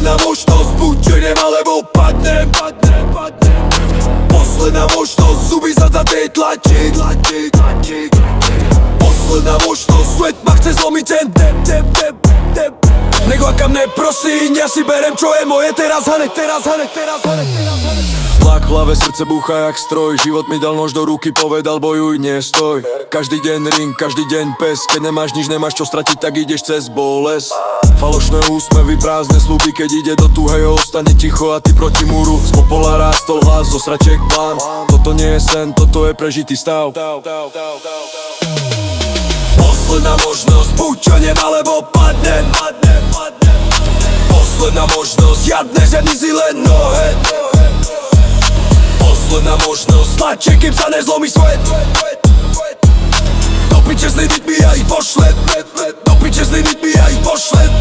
Posledná možnosť, buď idem alebo padnem. Posledná možnosť, zuby zadaté tlačiť. Posledná možnosť, svet ma chce zlomiť ten dep. Nekvakam, neprosím, ja si berem čo je moje teraz, hane. Tlak v hlave, srdce búcha jak stroj. Život mi dal nož do ruky, povedal bojuj, nestoj. Každý deň ring, každý deň pes. Keď nemáš nič, nemáš čo stratiť, tak ideš cez bolesť. Falošné úsmevy, prázdne sľuby, keď ide do tuhého, ostane ticho a ty proti múru. Z popola rástol hlas, zo sračiek plán. Toto nie je sen, toto je prežitý stav. Posledná možnosť, buď čo nem, alebo padnem. Posledná možnosť, žiadne ženy si len nohe. Posledná možnosť, tlačie, kým sa nezlomí svet. Do piče s lidmi, ja ich pošlem. Do piče s lidmi, ja ich pošlem.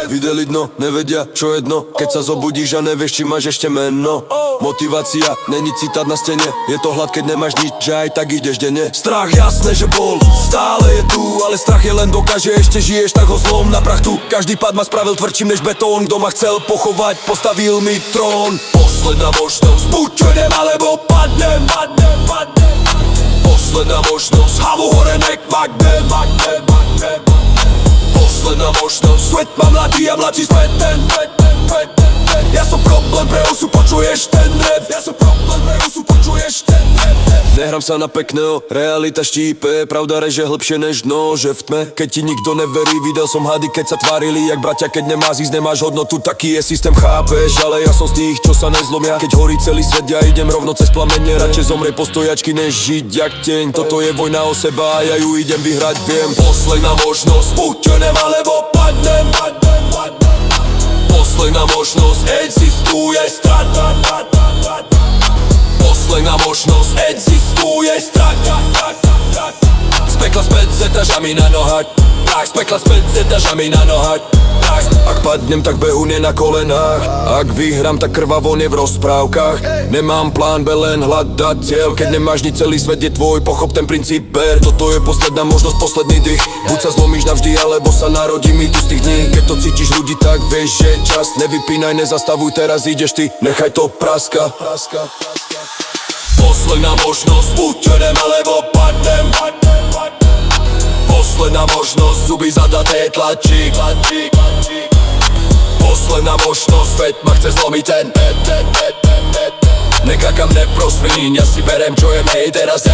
Videli dno, nevedia, čo je dno. Keď sa zobudíš a nevieš, či máš ešte meno. Motivácia, není citát na stene. Je to hlad, keď nemáš nič, že aj tak ideš denne. Strach, jasné, že bol, stále je tu. Ale strach je len dokáže, ešte žiješ, tak ho zlom na prach tu. Každý pád ma spravil tvrdším než betón. Kto ma chcel pochovať, postavil mi trón. Posledná možnosť, buď čo idem, alebo padnem. Posledná možnosť, hlavu hore, nek magnem. Posledná možnosť, svet ma mladí a mladší svet. Ja som problém pre osu, počuješ ten rap. Ja som problém pre osu, počuješ ten rap. Nehrám sa na pekného, realita štípe. Pravda reže hlbšie než nože v tme. Keď ti nikto neverí, videl som hady, keď sa tvárili jak bratia. Keď nemáš ísť, nemáš hodnotu, taký je systém, chápeš. Ale ja som z tých, čo sa nezlomia. Keď horí celý svet, ja idem rovno cez plamene. Radšej zomrie postojačky, než žiť jak teň. Toto je vojna o seba a ja ju idem vyhrať, viem. Posledná možnosť, buď čo nem, alebo padnem. Posledná možnosť, existuje strata. Posledná možnosť, existuje strata. Z pekla späť s etažami na nohať. Z pekla späť s etažami na nohať. Ak padnem, tak behu nie na kolenách. Ak vyhrám, tak krvavo nie v rozprávkach. Nemám plán B, len hľadať cieľ. Keď nemáš nič, celý svet je tvoj, pochop ten princíp ber. Toto je posledná možnosť, posledný dých. Buď sa zlomíš navždy, alebo sa narodí mi tu z tých dní. Keď to cítiš ľudí, tak vieš, že čas. Nevypínaj, nezastavuj, teraz ideš ty, nechaj to praska. Posledná možnosť, buď čo idem, alebo padnem. Posledná možnosť, zuby zadaté tlačí. Posledná možnosť, svet ma chce zlomiť ten. Nekakam, neprosím, ja si berem čo je mej teraz.